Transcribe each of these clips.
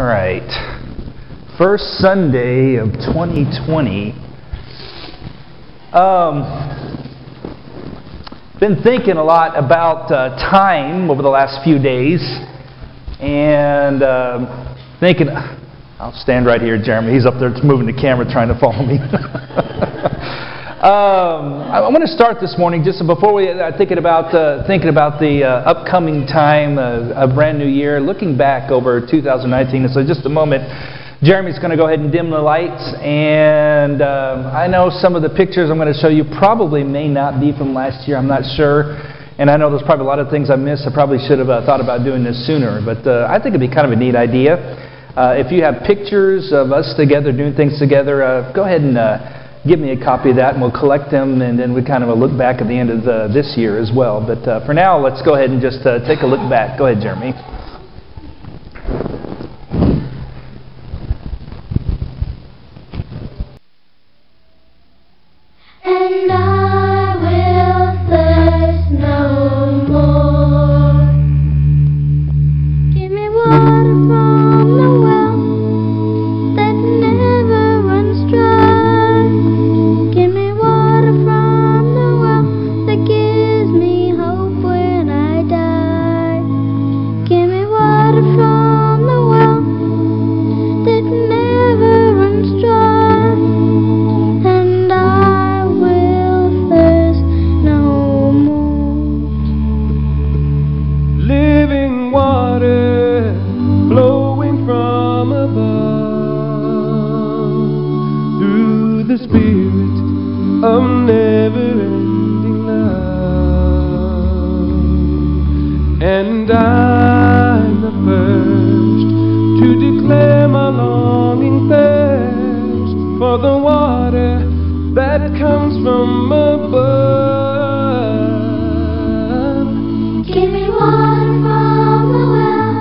right. First Sunday of 2020. Been thinking a lot about time over the last few days, and thinking. I'll stand right here, Jeremy. He's up there moving the camera, trying to follow me. I want to start this morning just before we thinking about the upcoming time, a brand new year, looking back over 2019. And so, just a moment, Jeremy's going to go ahead and dim the lights, and I know some of the pictures I'm going to show you probably may not be from last year. I'm not sure, and I know there's probably a lot of things I missed. I probably should have thought about doing this sooner, but I think it'd be kind of a neat idea. If you have pictures of us together, doing things together, go ahead and give me a copy of that, and we'll collect them, and then we kind of look back at the end of this year as well. But for now, let's go ahead and just take a look back. Go ahead, Jeremy. And I will thirst no more. Give me water from the well that never runs dry. Give me water from the well that gives me hope when I die. Give me water from the well that never runs dry. And I will thirst no more. Living water flowing from above through the spirit of never-ending love. And I'm the first to declare my longing thirst for the water that comes from above. Give me water from the well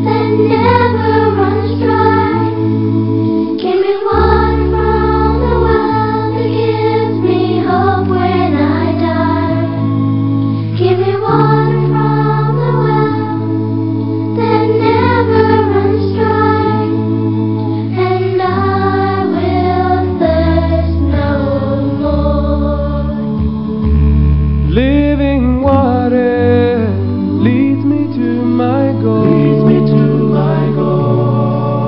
that never runs dry. Give me water from the well that gives me hope when I die. Give me water from the well that never runs dry. And I will thirst no more. Living water leads me to my goal.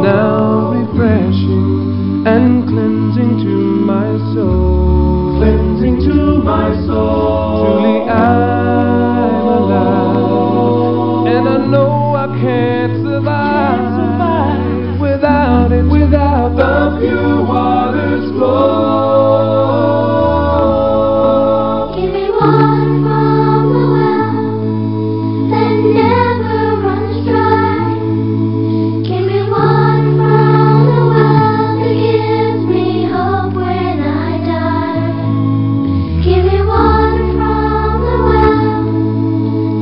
Now refreshing and cleansing to my soul. Truly I'm alive, and I know I can't survive without it, without the pure water's flow. Give me water from the well that never runs dry. Give me water from the well that gives me hope when I die. Give me water from the well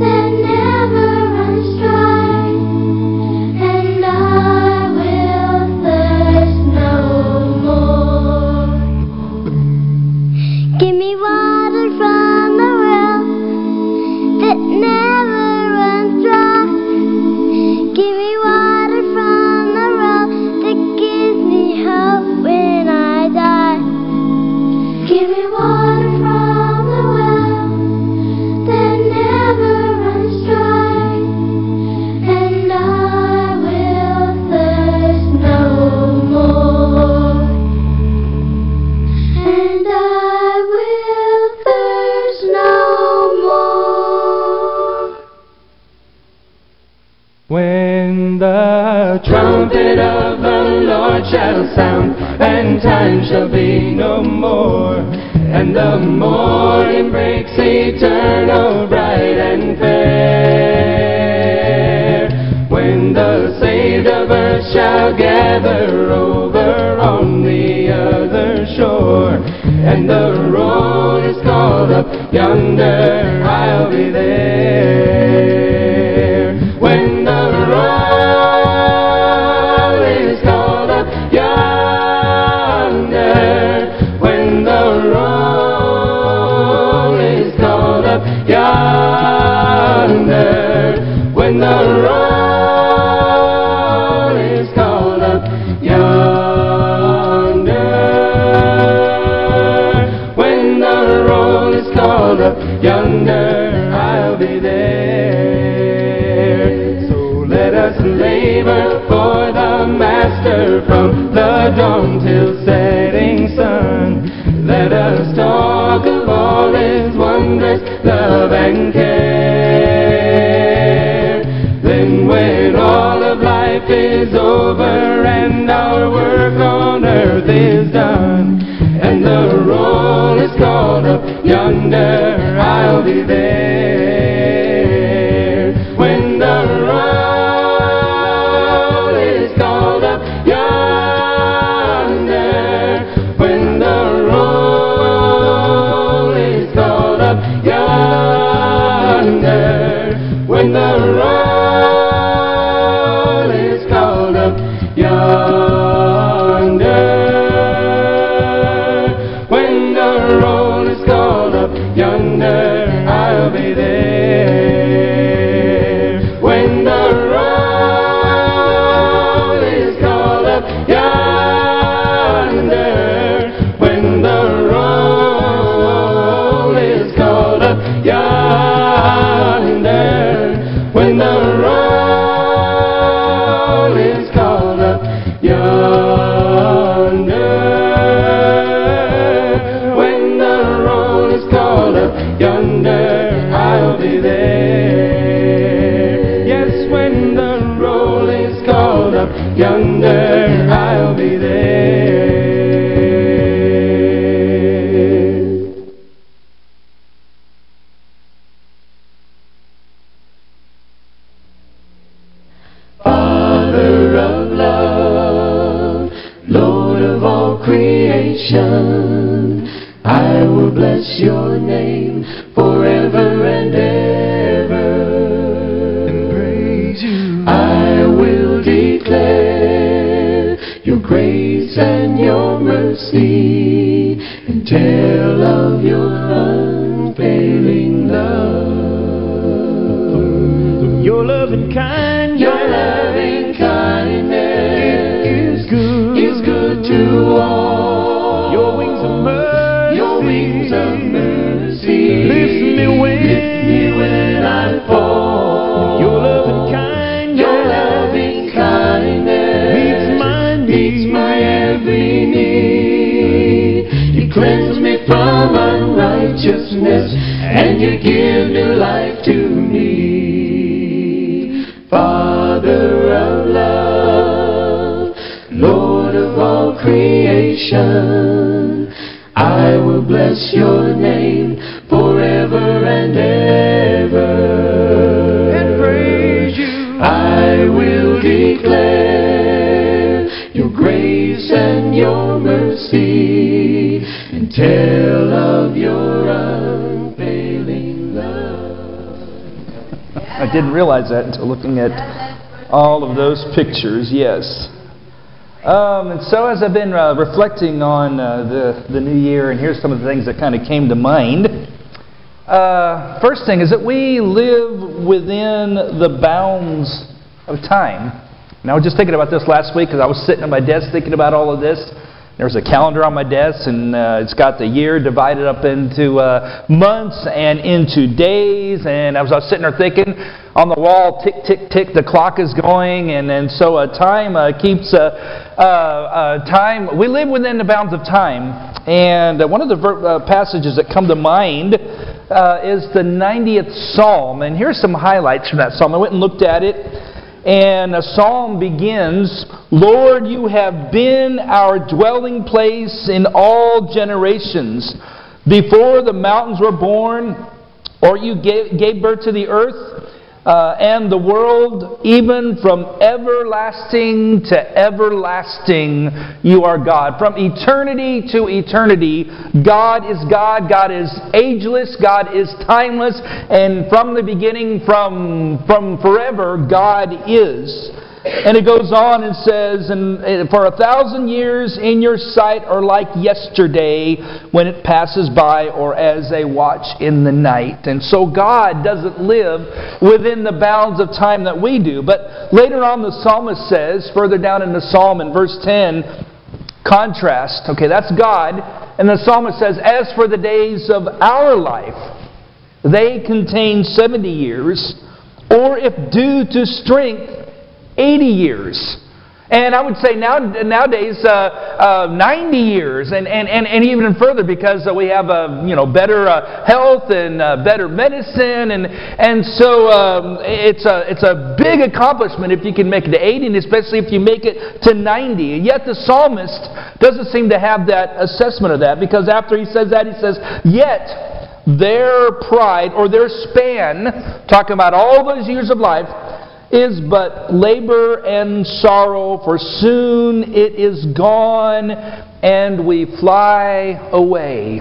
that never runs dry. And I will thirst no more. Give me water from the well that never runs dry. Give me water from the well that gives me hope when I die. Give me water from the well that never runs dry. And I will thirst no more. And I will thirst no more. When the trumpet of the Lord shall sound, and time shall be no more, and the morning breaks eternal, bright and fair. When the saved of earth shall gather over on the other shore, and the roll is called up yonder, I'll be there. When the roll is called up yonder, when the roll is called up yonder, when the roll us labor for the Master from the dawn till setting sun. Let us talk of all His wondrous love and care. Then when all of life is over and our work on earth is done, and the roll is called up yonder, I'll be there. When the roll is called up yonder, when the roll is called up yonder, when the roll is called up yonder, when the roll is called up yonder, I'll be there. When the roll is called up yonder, when the roll is called up yonder, when the roll is called up yonder, when the roll is called up yonder, I'll be there. Yes, when the roll is called up yonder, I'll be there. Father of love, Lord of all creation, I will bless your name forever and ever, and praise you. I will declare your grace and your mercy, and tell of your unfailing love. Your loving kindness, your loving kindness is good to all. Your wings of mercy, your wings of mercy lift me when I fall. Your loving kindness, your loving kindness meets my every need. You cleanse me from unrighteousness, and you give new life to me. Father of love, Lord of all creation, I will bless your name forever and ever, and praise you. I will declare your grace and your mercy, and tell of your unfailing love. I didn't realize that until looking at all of those pictures, yes. And so as I've been reflecting on the new year, and here's some of the things that kind of came to mind. First thing is that we live within the bounds of time. And I was just thinking about this last week because I was sitting at my desk thinking about all of this. There's a calendar on my desk, and it's got the year divided up into months and into days. And as I was sitting there thinking, on the wall, tick, tick, tick, the clock is going. And so time keeps time. We live within the bounds of time. And one of the passages that come to mind is the 90th Psalm. And here's some highlights from that Psalm. I went and looked at it. And the psalm begins, Lord, you have been our dwelling place in all generations. Before the mountains were born, or you gave birth to the earth and the world, even from everlasting to everlasting, you are God. From eternity to eternity, God is God. God is ageless. God is timeless. And from the beginning, from forever, God is. And it goes on and says, and for 1,000 years in your sight are like yesterday when it passes by, or as a watch in the night. And so God doesn't live within the bounds of time that we do. But later on the psalmist says, further down in the psalm in verse 10, contrast, okay, that's God. And the psalmist says, as for the days of our life, they contain 70 years, or if due to strength, 80 years. And I would say nowadays 90 years, and even further, because we have better health and better medicine, and so it's a big accomplishment if you can make it to 80, and especially if you make it to 90. And yet the psalmist doesn't seem to have that assessment of that, because after he says that, he says, "Yet their pride," or their span, talking about all those years of life, "is but labor and sorrow, for soon it is gone, and we fly away."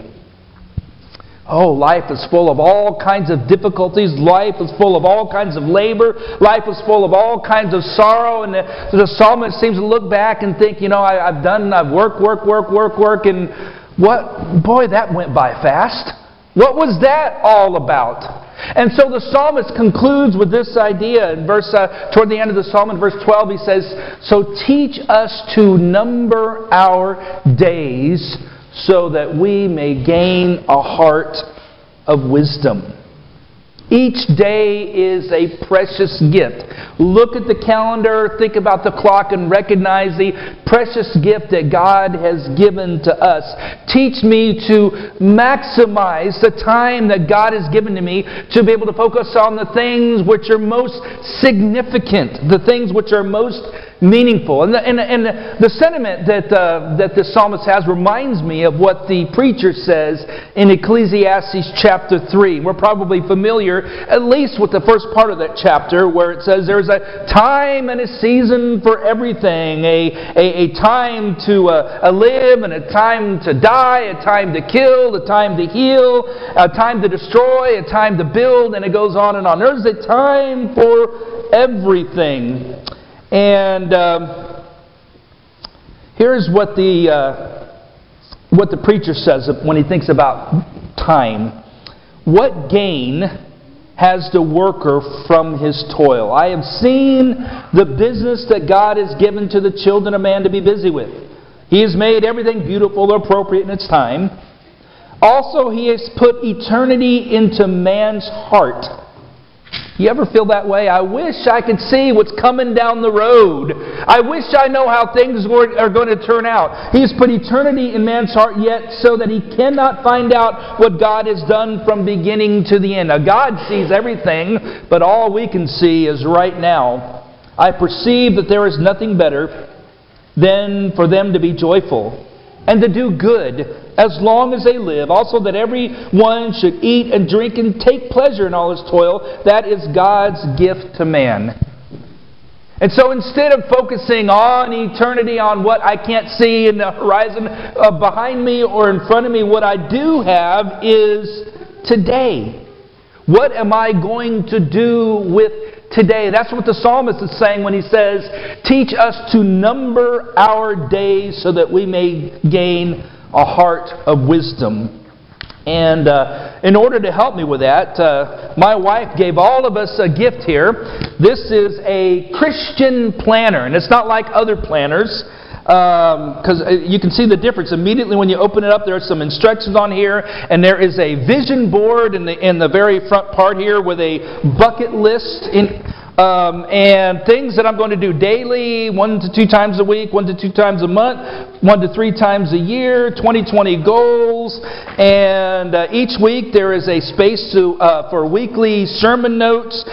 Oh, life is full of all kinds of difficulties. Life is full of all kinds of labor. Life is full of all kinds of sorrow. And the psalmist seems to look back and think, I've worked, and boy, that went by fast. What was that all about? And so the psalmist concludes with this idea. In toward the end of the psalm, in verse 12, he says, "So teach us to number our days, so that we may gain a heart of wisdom." Each day is a precious gift. Look at the calendar, think about the clock, and recognize the precious gift that God has given to us. Teach me to maximize the time that God has given to me to be able to focus on the things which are most significant, the things which are most meaningful. And the sentiment that the psalmist has reminds me of what the preacher says in Ecclesiastes chapter 3. We're probably familiar at least with the first part of that chapter, where it says there's a time and a season for everything, a time to live and a time to die, a time to kill, a time to heal, a time to destroy, a time to build, and it goes on and on. There's a time for everything. And here's what the preacher says when he thinks about time. "What gain has the worker from his toil? I have seen the business that God has given to the children of man to be busy with. He has made everything beautiful or appropriate in its time. Also, He has put eternity into man's heart." You ever feel that way? I wish I could see what's coming down the road. I wish I know how things are going to turn out. He's put eternity in man's heart, yet so that he cannot find out what God has done from beginning to the end. Now, God sees everything, but all we can see is right now. "I perceive that there is nothing better than for them to be joyful and to do good as long as they live. Also that everyone should eat and drink and take pleasure in all his toil. That is God's gift to man." And so instead of focusing on eternity, on what I can't see in the horizon behind me or in front of me, what I do have is today. What am I going to do with today? That's what the psalmist is saying when he says, "Teach us to number our days so that we may gain a heart of wisdom." And in order to help me with that, my wife gave all of us a gift here. This is a Christian planner, and it's not like other planners, because you can see the difference immediately when you open it up. There are some instructions on here, and there is a vision board in the very front part here with a bucket list and things that I'm going to do daily, 1 to 2 times a week, 1 to 2 times a month, 1 to 3 times a year, 2020 goals, and each week there is a space for weekly sermon notes,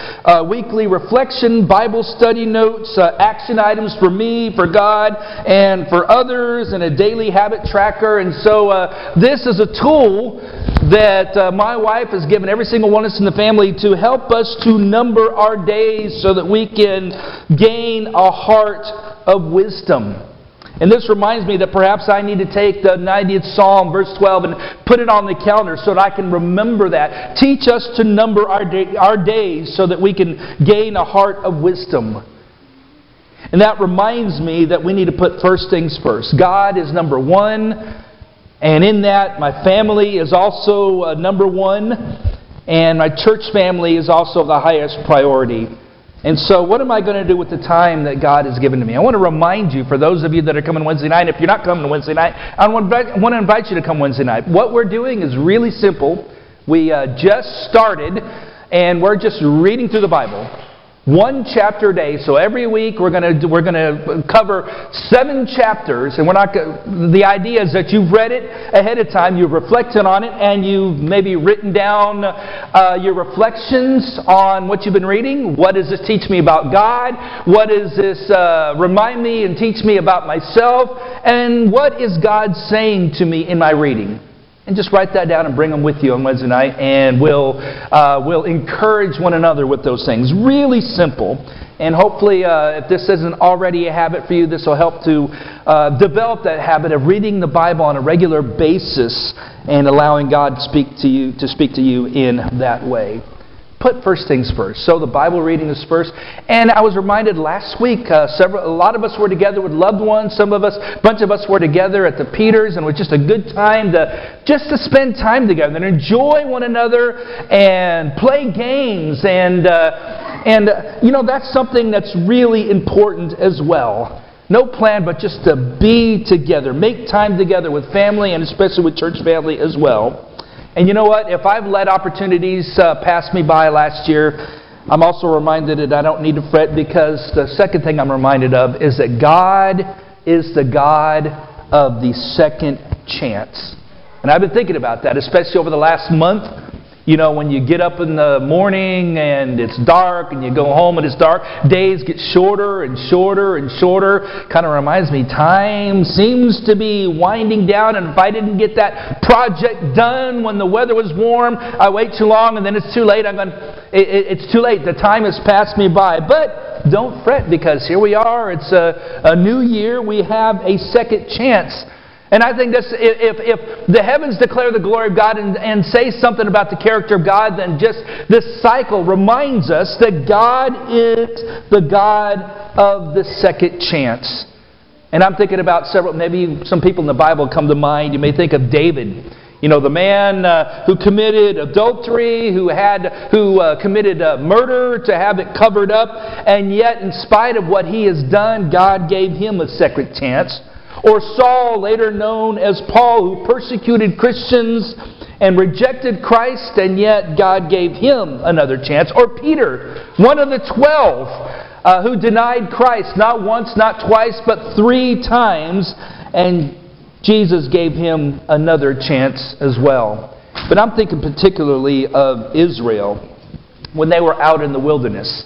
weekly reflection, Bible study notes, action items for me, for God, and for others, and a daily habit tracker. And so this is a tool that my wife has given every single one of us in the family to help us to number our days so that we can gain a heart of wisdom. And this reminds me that perhaps I need to take the 90th Psalm, verse 12, and put it on the calendar so that I can remember that. Teach us to number our days so that we can gain a heart of wisdom. And that reminds me that we need to put first things first. God is number one. And in that, my family is also number one. And my church family is also the highest priority. And so what am I going to do with the time that God has given to me? I want to remind you, for those of you that are coming Wednesday night, if you're not coming Wednesday night, I want to invite you to come Wednesday night. What we're doing is really simple. We just started, and we're just reading through the Bible. one chapter a day. So every week we're going to cover 7 chapters, and the idea is that you've read it ahead of time, you've reflected on it, and you've maybe written down your reflections on what you've been reading. What does this teach me about God? What does this remind me and teach me about myself? And what is God saying to me in my reading? And just write that down and bring them with you on Wednesday night, and we'll encourage one another with those things. Really simple. And hopefully, if this isn't already a habit for you, this will help to develop that habit of reading the Bible on a regular basis and allowing God to speak to you in that way. Put first things first. So the Bible reading is first. And I was reminded last week, a lot of us were together with loved ones. A bunch of us were together at the Peters, and it was just a good time to spend time together and enjoy one another and play games. And that's something that's really important as well. No plan, but just to be together. Make time together with family, and especially with church family as well. And you know what? If I've let opportunities pass me by last year, I'm also reminded that I don't need to fret, because the second thing I'm reminded of is that God is the God of the second chance. And I've been thinking about that, especially over the last month. You know, when you get up in the morning and it's dark and you go home and it's dark, days get shorter and shorter and shorter. Kind of reminds me, time seems to be winding down, and if I didn't get that project done when the weather was warm, I wait too long and then it's too late. It's too late. The time has passed me by. But don't fret, because here we are. It's a new year. We have a second chance. And I think this, if the heavens declare the glory of God and say something about the character of God, then just this cycle reminds us that God is the God of the second chance. And I'm thinking about maybe some people in the Bible come to mind. You may think of David. You know, the man who committed adultery, who committed murder to have it covered up, and yet in spite of what he has done, God gave him a second chance. Or Saul, later known as Paul, who persecuted Christians and rejected Christ, and yet God gave him another chance. Or Peter, one of the 12, who denied Christ not once, not twice, but 3 times, and Jesus gave him another chance as well. But I'm thinking particularly of Israel when they were out in the wilderness.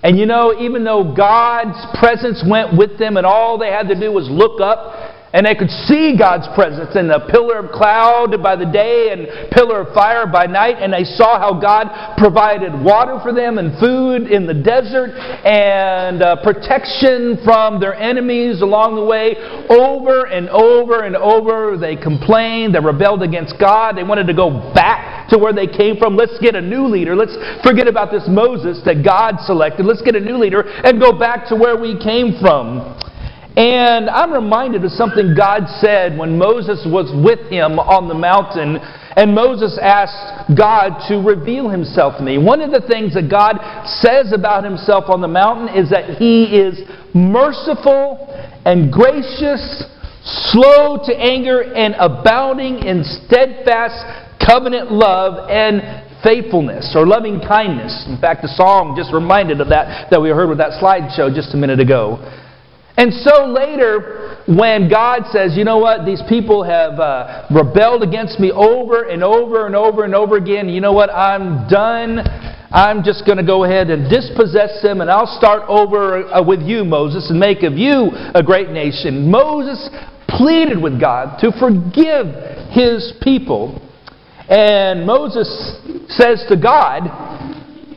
And you know, even though God's presence went with them and all they had to do was look up, and they could see God's presence in a pillar of cloud by the day and pillar of fire by night, and they saw how God provided water for them and food in the desert and protection from their enemies along the way. Over and over and over, they complained, they rebelled against God, they wanted to go back to where they came from. Let's get a new leader. Let's forget about this Moses that God selected. Let's get a new leader and go back to where we came from. And I'm reminded of something God said when Moses was with him on the mountain, and Moses asked God to reveal himself to me. One of the things that God says about himself on the mountain is that he is merciful and gracious, slow to anger, and abounding in steadfast covenant love and faithfulness, or loving kindness. In fact, the song just reminded of that we heard with that slideshow just a minute ago. And so later, when God says, you know what, these people have rebelled against me over and over and over and over again, you know what, I'm done. I'm just going to go ahead and dispossess them, and I'll start over with you, Moses, and make of you a great nation. Moses pleaded with God to forgive his people. And Moses says to God,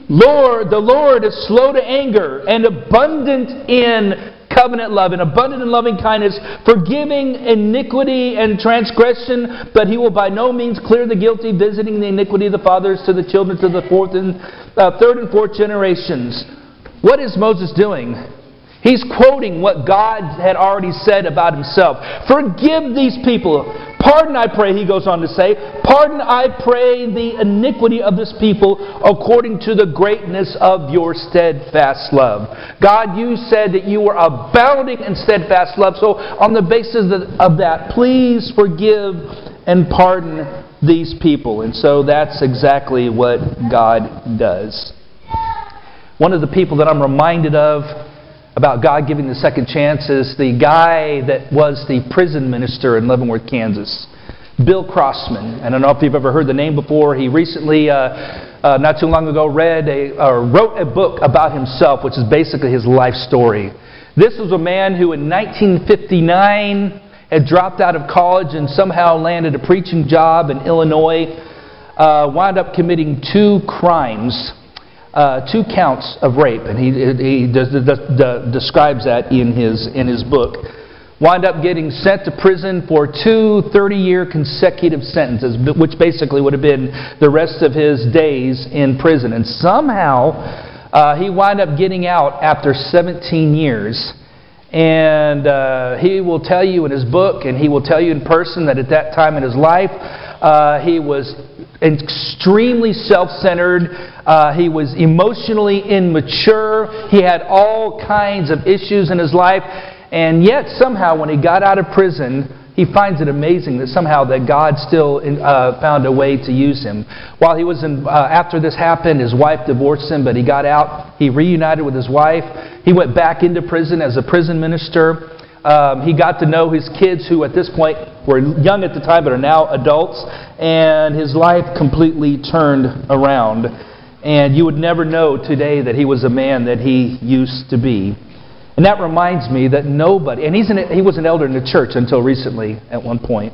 the Lord is slow to anger and abundant in covenant love and abundant in loving kindness, forgiving iniquity and transgression, but he will by no means clear the guilty, visiting the iniquity of the fathers to the children to the third and fourth generations. What is Moses doing? He's quoting what God had already said about himself. Forgive these people. Pardon, I pray, he goes on to say, pardon, I pray, the iniquity of this people according to the greatness of your steadfast love. God, you said that you were abounding in steadfast love. So on the basis of that, please forgive and pardon these people. And so that's exactly what God does. One of the people that I'm reminded of about God giving the second chance is the guy that was the prison minister in Leavenworth, Kansas. Bill Crossman. I don't know if you've ever heard the name before. He recently, not too long ago, wrote a book about himself, which is basically his life story. This was a man who in 1959 had dropped out of college and somehow landed a preaching job in Illinois, wound up committing 2 crimes, 2 counts of rape, and he describes that in his book. Wound up getting sent to prison for 2 30-year consecutive sentences, which basically would have been the rest of his days in prison. And somehow he wound up getting out after 17 years. And he will tell you in his book, and he will tell you in person, that at that time in his life, he was extremely self-centered. He was emotionally immature. He had all kinds of issues in his life. And yet, somehow, when he got out of prison, he finds it amazing that somehow that God still found a way to use him. While he was after this happened, his wife divorced him, but he got out. He reunited with his wife. He went back into prison as a prison minister. He got to know his kids, who at this point were young at the time, but are now adults. And his life completely turned around. And you would never know today that he was a man that he used to be. And that reminds me that nobody, and he was an elder in the church until recently at one point.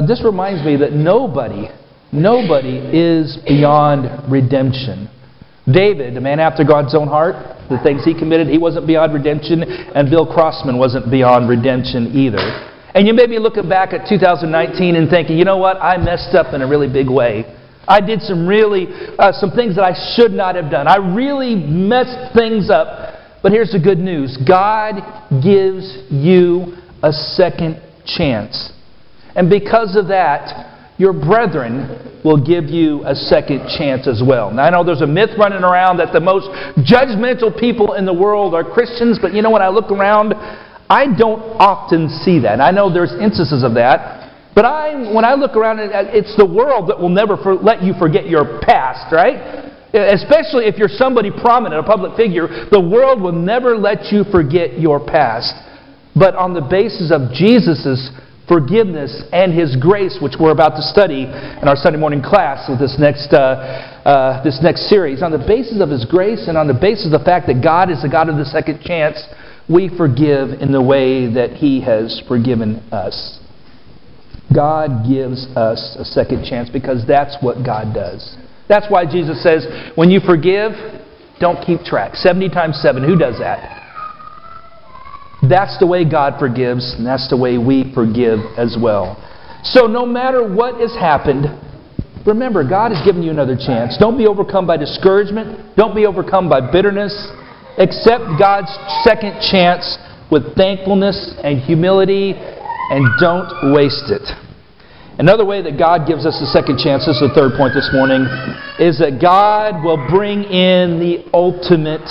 This reminds me that nobody is beyond redemption. David, a man after God's own heart, the things he committed, he wasn't beyond redemption, and Bill Crossman wasn't beyond redemption either. And you may be looking back at 2019 and thinking, you know what, I messed up in a really big way. I did some things that I should not have done. I really messed things up. But here's the good news. God gives you a second chance. And because of that, your brethren will give you a second chance as well. Now, I know there's a myth running around that the most judgmental people in the world are Christians, but you know, when I look around, I don't often see that. I know there's instances of that. But when I look around, it's the world that will never let you forget your past, right? Especially if you're somebody prominent, a public figure, the world will never let you forget your past. But on the basis of Jesus' forgiveness and His grace, which we're about to study in our Sunday morning class with this next series, on the basis of His grace and on the basis of the fact that God is the God of the second chance, we forgive in the way that He has forgiven us. God gives us a second chance because that's what God does. That's why Jesus says, when you forgive, don't keep track. 70 times 7, who does that? That's the way God forgives, and that's the way we forgive as well. So no matter what has happened, remember, God has given you another chance. Don't be overcome by discouragement. Don't be overcome by bitterness. Accept God's second chance with thankfulness and humility, and don't waste it. Another way that God gives us a second chance, this is the third point this morning, is that God will bring in the ultimate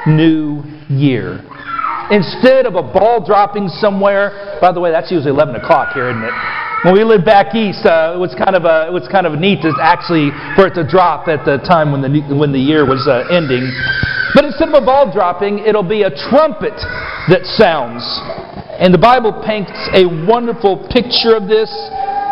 new year. Instead of a ball dropping somewhere, by the way, that's usually 11 o'clock here, isn't it? When we lived back east, it was kind of neat to actually for it to drop at the time when the year was ending. But instead of a ball dropping, it'll be a trumpet that sounds. And the Bible paints a wonderful picture of this.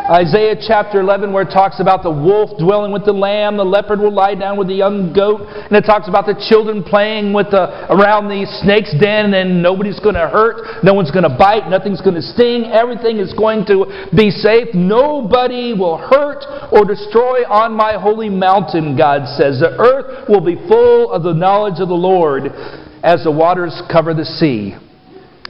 Isaiah chapter 11, where it talks about the wolf dwelling with the lamb, the leopard will lie down with the young goat, and it talks about the children playing around the snake's den, and nobody's going to hurt, no one's going to bite, nothing's going to sting, everything is going to be safe, nobody will hurt or destroy on my holy mountain, God says. The earth will be full of the knowledge of the Lord as the waters cover the sea.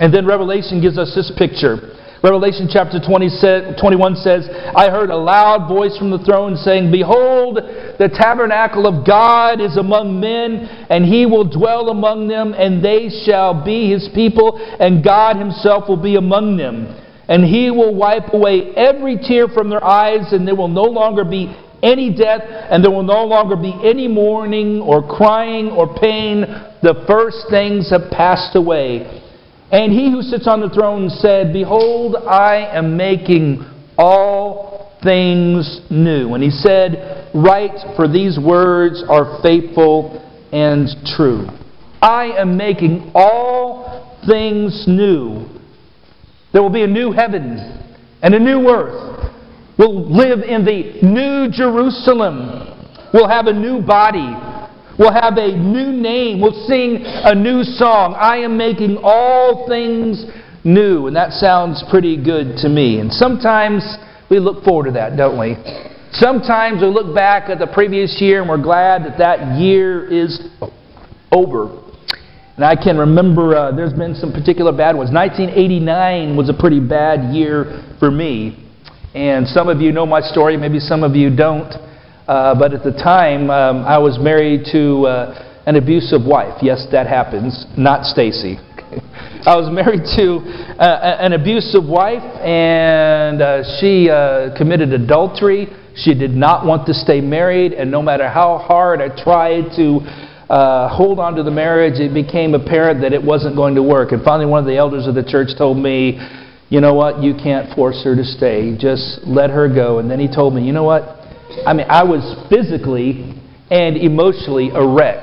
And then Revelation gives us this picture. Revelation chapter 21 says, I heard a loud voice from the throne saying, Behold, the tabernacle of God is among men, and He will dwell among them, and they shall be His people, and God Himself will be among them. And He will wipe away every tear from their eyes, and there will no longer be any death, and there will no longer be any mourning or crying or pain. The first things have passed away. And He who sits on the throne said, Behold, I am making all things new. And He said, Write, for these words are faithful and true. I am making all things new. There will be a new heaven and a new earth. We'll live in the new Jerusalem. We'll have a new body. We'll have a new name. We'll sing a new song. I am making all things new. And that sounds pretty good to me. And sometimes we look forward to that, don't we? Sometimes we look back at the previous year and we're glad that that year is over. And I can remember there's been some particular bad ones. 1989 was a pretty bad year for me. And some of you know my story, maybe some of you don't. But at the time, I was married to an abusive wife. Yes, that happens. Not Stacy. I was married to an abusive wife, and she committed adultery. She did not want to stay married, and no matter how hard I tried to hold on to the marriage, it became apparent that it wasn't going to work. And finally, one of the elders of the church told me, you know what, you can't force her to stay. Just let her go. And then he told me, you know what, I was physically and emotionally a wreck.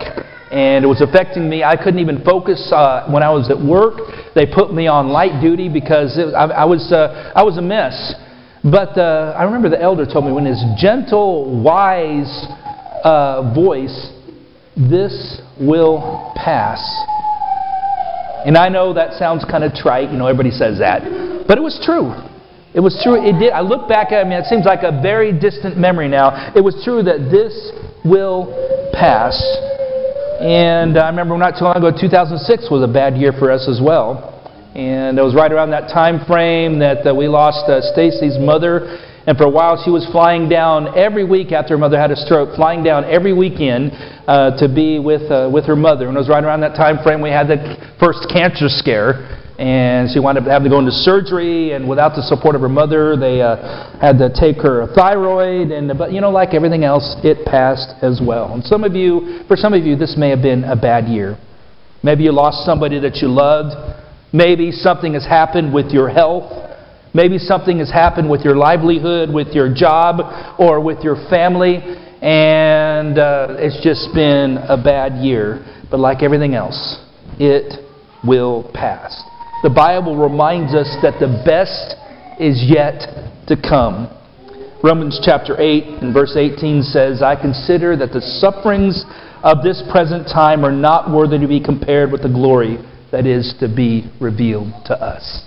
And it was affecting me. I couldn't even focus when I was at work. They put me on light duty because I was a mess. But I remember the elder told me in his gentle, wise voice, this will pass. And I know that sounds kind of trite. You know, everybody says that. But it was true. It was true. It did. I look back at it, it seems like a very distant memory now. It was true that this will pass. And I remember not too long ago, 2006 was a bad year for us as well. And it was right around that time frame that we lost Stacy's mother. And for a while she was flying down every week after her mother had a stroke, flying down every weekend to be with her mother. And it was right around that time frame we had the first cancer scare. And she wound up having to go into surgery, and without the support of her mother, they had to take her thyroid. But you know, like everything else, it passed as well. And for some of you, this may have been a bad year. Maybe you lost somebody that you loved. Maybe something has happened with your health. Maybe something has happened with your livelihood, with your job, or with your family. And it's just been a bad year. But like everything else, it will pass. The Bible reminds us that the best is yet to come. Romans chapter 8 and verse 18 says, I consider that the sufferings of this present time are not worthy to be compared with the glory that is to be revealed to us.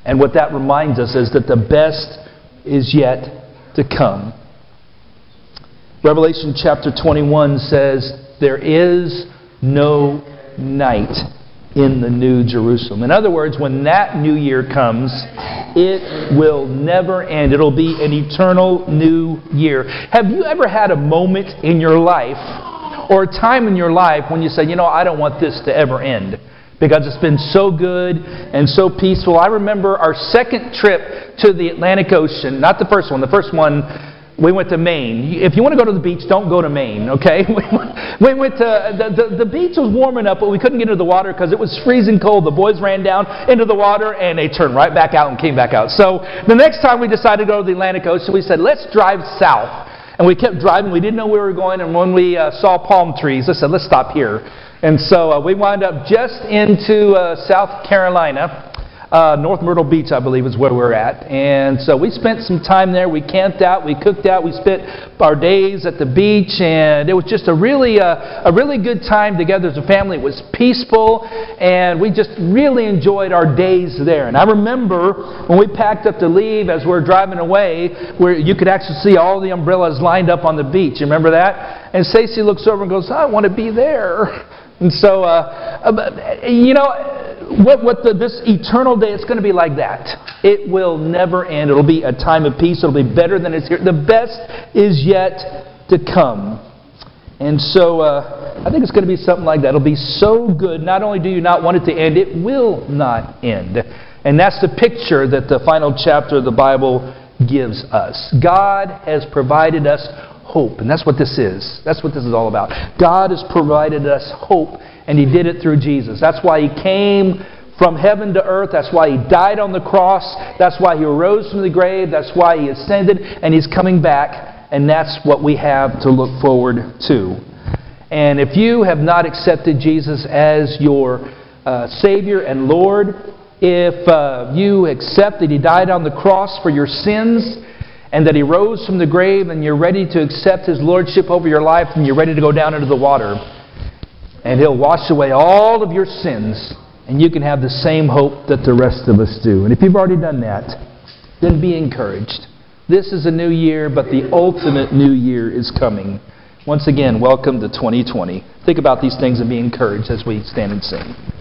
And what that reminds us is that the best is yet to come. Revelation chapter 21 says, there is no night in the New Jerusalem. In other words, when that new year comes, it will never end. It'll be an eternal new year. Have you ever had a moment in your life or a time in your life when you say, you know, I don't want this to ever end because it's been so good and so peaceful? I remember our second trip to the Atlantic Ocean, not the first one. The first one, we went to Maine. If you want to go to the beach, don't go to Maine, okay? We went to, the beach was warm enough, but we couldn't get into the water because it was freezing cold. The boys ran down into the water and they turned right back out and came back out. So the next time we decided to go to the Atlantic Ocean, we said, let's drive south. And we kept driving. We didn't know where we were going. And when we saw palm trees, I said, let's stop here. And so we wound up just into South Carolina. North Myrtle Beach, I believe, is where we're at. And so we spent some time there. We camped out. We cooked out. We spent our days at the beach. And it was just a really good time together as a family. It was peaceful. And we just really enjoyed our days there. And I remember when we packed up to leave, as we were driving away, where you could actually see all the umbrellas lined up on the beach. You remember that? And Stacy looks over and goes, I want to be there. And so, you know, this eternal day, it's going to be like that. It will never end. It'll be a time of peace. It'll be better than it's here. The best is yet to come. And so I think it's going to be something like that. It'll be so good. Not only do you not want it to end, it will not end. And that's the picture that the final chapter of the Bible gives us. God has provided us hope. And that's what this is. That's what this is all about. God has provided us hope, and He did it through Jesus. That's why He came from heaven to earth. That's why He died on the cross. That's why He rose from the grave. That's why He ascended, and He's coming back. And that's what we have to look forward to. And if you have not accepted Jesus as your Savior and Lord, if you accept that He died on the cross for your sins and that He rose from the grave and you're ready to accept His Lordship over your life and you're ready to go down into the water, and He'll wash away all of your sins, and you can have the same hope that the rest of us do. And if you've already done that, then be encouraged. This is a new year, but the ultimate new year is coming. Once again, welcome to 2020. Think about these things and be encouraged as we stand and sing.